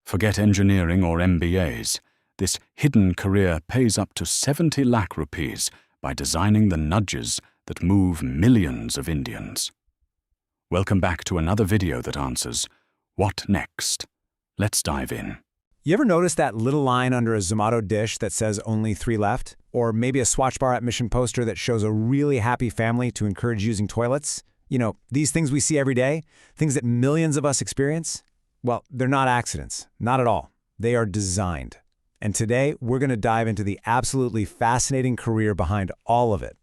Forget engineering or MBAs. This hidden career pays up to 70 lakh rupees by designing the nudges that move millions of Indians. Welcome back to another video that answers, what next? Let's dive in. You ever notice that little line under a Zomato dish that says only 3 left? Or maybe a Swatch bar at Mission poster that shows a really happy family to encourage using toilets? You know, these things we see every day, things that millions of us experience? Well, they're not accidents, not at all. They are designed. And today, we're going to dive into the absolutely fascinating career behind all of it.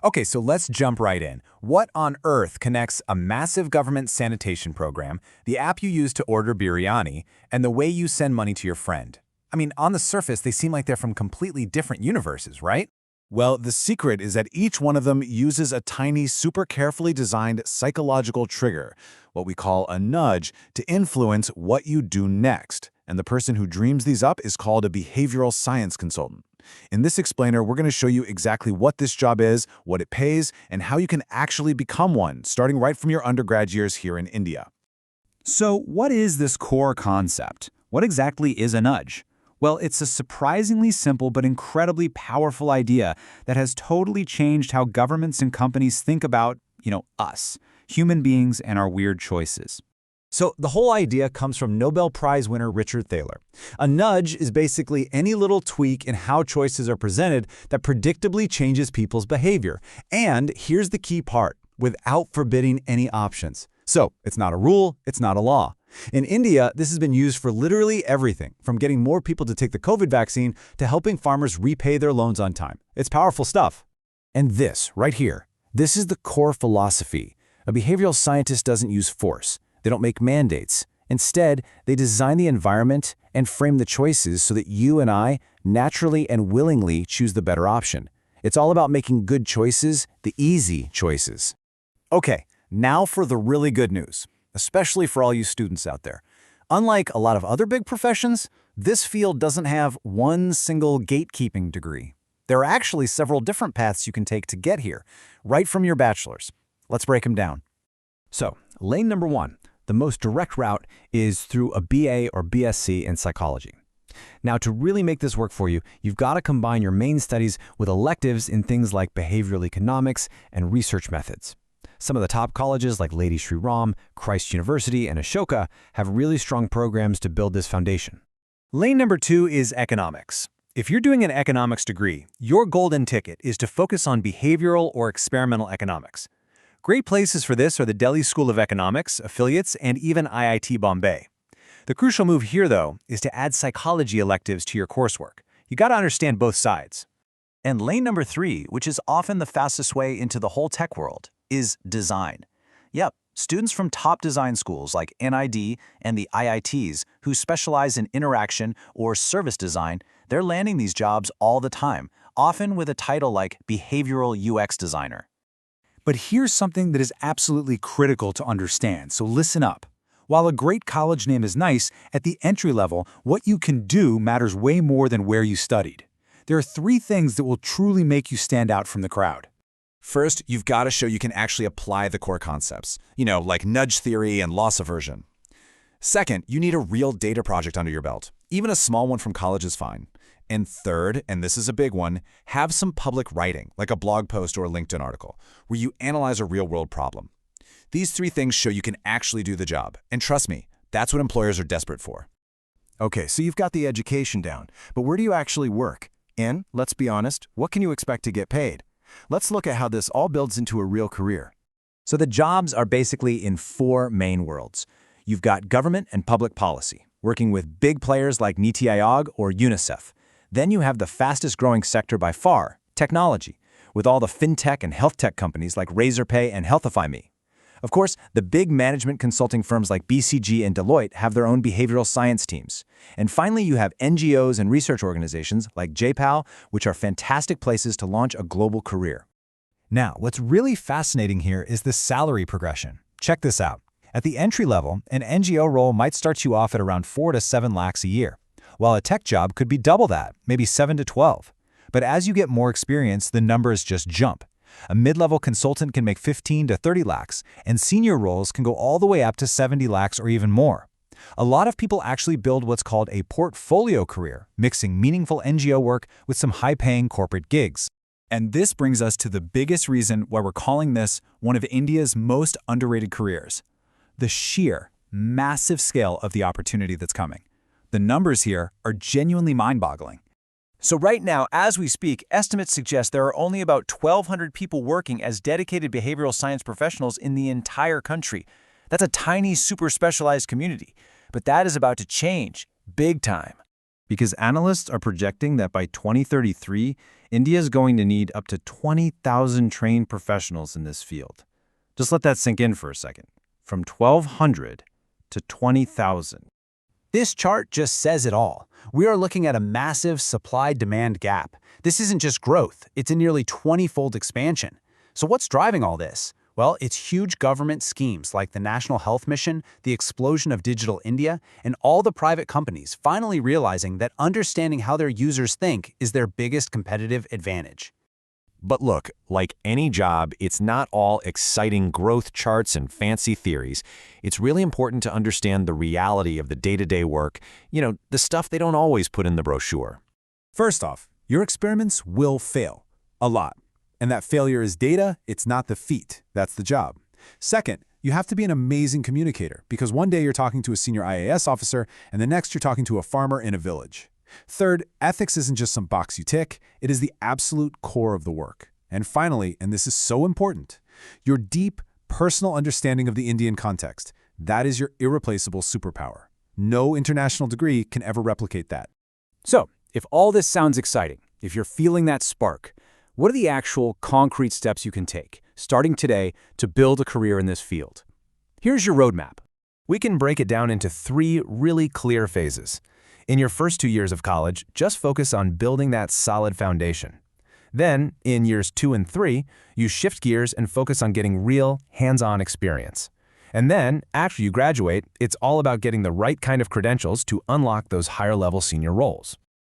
Okay, so let's jump right in. What on earth connects a massive government sanitation program, the app you use to order biryani, and the way you send money to your friend? I mean, on the surface, they seem like they're from completely different universes, right? Well, the secret is that each one of them uses a tiny, super carefully designed psychological trigger, what we call a nudge, to influence what you do next. And the person who dreams these up is called a behavioral science consultant. In this explainer, we're going to show you exactly what this job is, what it pays, and how you can actually become one, starting right from your undergrad years here in India. So what is this core concept? What exactly is a nudge? Well, it's a surprisingly simple but incredibly powerful idea that has totally changed how governments and companies think about, us, human beings and our weird choices. So the whole idea comes from Nobel Prize winner Richard Thaler. A nudge is basically any little tweak in how choices are presented that predictably changes people's behavior. And here's the key part, without forbidding any options. So it's not a rule, it's not a law. In India, this has been used for literally everything, from getting more people to take the COVID vaccine to helping farmers repay their loans on time. It's powerful stuff. And this, right here, this is the core philosophy. A behavioral scientist doesn't use force. They don't make mandates. Instead, they design the environment and frame the choices so that you and I naturally and willingly choose the better option. It's all about making good choices, the easy choices. Okay, now for the really good news, especially for all you students out there. Unlike a lot of other big professions, this field doesn't have one single gatekeeping degree. There are actually several different paths you can take to get here, right from your bachelor's. Let's break them down. So, lane number 1. The most direct route is through a BA or BSc in psychology. Now, to really make this work for you, you've got to combine your main studies with electives in things like behavioral economics and research methods. Some of the top colleges like Lady Shri Ram, Christ University, and Ashoka have really strong programs to build this foundation. Lane number 2 is economics. If you're doing an economics degree, your golden ticket is to focus on behavioral or experimental economics. Great places for this are the Delhi School of Economics, affiliates, and even IIT Bombay. The crucial move here, though, is to add psychology electives to your coursework. You got to understand both sides. And lane number 3, which is often the fastest way into the whole tech world, is design. Yep, students from top design schools like NID and the IITs who specialize in interaction or service design, they're landing these jobs all the time, often with a title like behavioral UX designer. But here's something that is absolutely critical to understand, so listen up. While a great college name is nice, at the entry level, what you can do matters way more than where you studied. There are 3 things that will truly make you stand out from the crowd. First, you've got to show you can actually apply the core concepts, like nudge theory and loss aversion. Second, you need a real data project under your belt. Even a small one from college is fine. And third, and this is a big one, have some public writing, like a blog post or a LinkedIn article, where you analyze a real-world problem. These 3 things show you can actually do the job. And trust me, that's what employers are desperate for. Okay, so you've got the education down, but where do you actually work? And, let's be honest, what can you expect to get paid? Let's look at how this all builds into a real career. So the jobs are basically in 4 main worlds. You've got government and public policy, working with big players like Niti Aayog or UNICEF. Then you have the fastest growing sector by far, technology, with all the fintech and health tech companies like Razorpay and Healthify.me. Of course, the big management consulting firms like BCG and Deloitte have their own behavioral science teams. And finally, you have NGOs and research organizations like JPAL, which are fantastic places to launch a global career. Now, what's really fascinating here is the salary progression. Check this out. At the entry level, an NGO role might start you off at around 4 to 7 lakhs a year, while a tech job could be double that, maybe 7 to 12. But as you get more experience, the numbers just jump. A mid-level consultant can make 15 to 30 lakhs, and senior roles can go all the way up to 70 lakhs or even more. A lot of people actually build what's called a portfolio career, mixing meaningful NGO work with some high-paying corporate gigs. And this brings us to the biggest reason why we're calling this one of India's most underrated careers: the sheer, massive scale of the opportunity that's coming. The numbers here are genuinely mind-boggling. So right now, as we speak, estimates suggest there are only about 1,200 people working as dedicated behavioral science professionals in the entire country. That's a tiny, super specialized community. But that is about to change, big time. Because analysts are projecting that by 2033, India is going to need up to 20,000 trained professionals in this field. Just let that sink in for a second. From 1,200 to 20,000. This chart just says it all. We are looking at a massive supply-demand gap. This isn't just growth, it's a nearly 20-fold expansion. So what's driving all this? Well, it's huge government schemes like the National Health Mission, the explosion of Digital India, and all the private companies finally realizing that understanding how their users think is their biggest competitive advantage. But look, like any job, it's not all exciting growth charts and fancy theories. It's really important to understand the reality of the day-to-day work, the stuff they don't always put in the brochure. First off, your experiments will fail. A lot. And that failure is data, it's not the feat. That's the job. Second, you have to be an amazing communicator, because one day you're talking to a senior IAS officer, and the next you're talking to a farmer in a village. Third, ethics isn't just some box you tick, it is the absolute core of the work. And finally, and this is so important, your deep, personal understanding of the Indian context. That is your irreplaceable superpower. No international degree can ever replicate that. So, if all this sounds exciting, if you're feeling that spark, what are the actual concrete steps you can take, starting today, to build a career in this field? Here's your roadmap. We can break it down into 3 really clear phases. In your first 2 years of college, just focus on building that solid foundation. Then, in years 2 and 3, you shift gears and focus on getting real, hands-on experience. And then, after you graduate, it's all about getting the right kind of credentials to unlock those higher-level senior roles.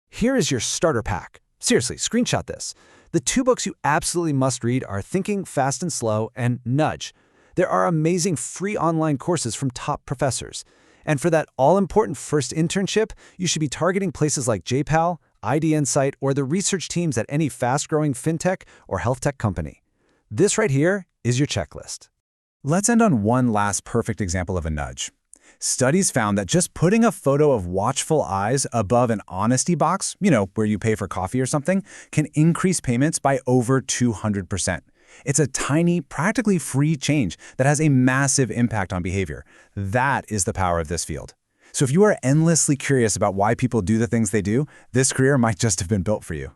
Here is your starter pack. Seriously, screenshot this. The 2 books you absolutely must read are Thinking Fast and Slow and Nudge. There are amazing free online courses from top professors. And for that all-important first internship, you should be targeting places like JPAL, ID Insight, or the research teams at any fast-growing fintech or health tech company. This right here is your checklist. Let's end on one last perfect example of a nudge. Studies found that just putting a photo of watchful eyes above an honesty box, where you pay for coffee or something, can increase payments by over 200%. It's a tiny, practically free change that has a massive impact on behavior. That is the power of this field. So if you are endlessly curious about why people do the things they do, this career might just have been built for you.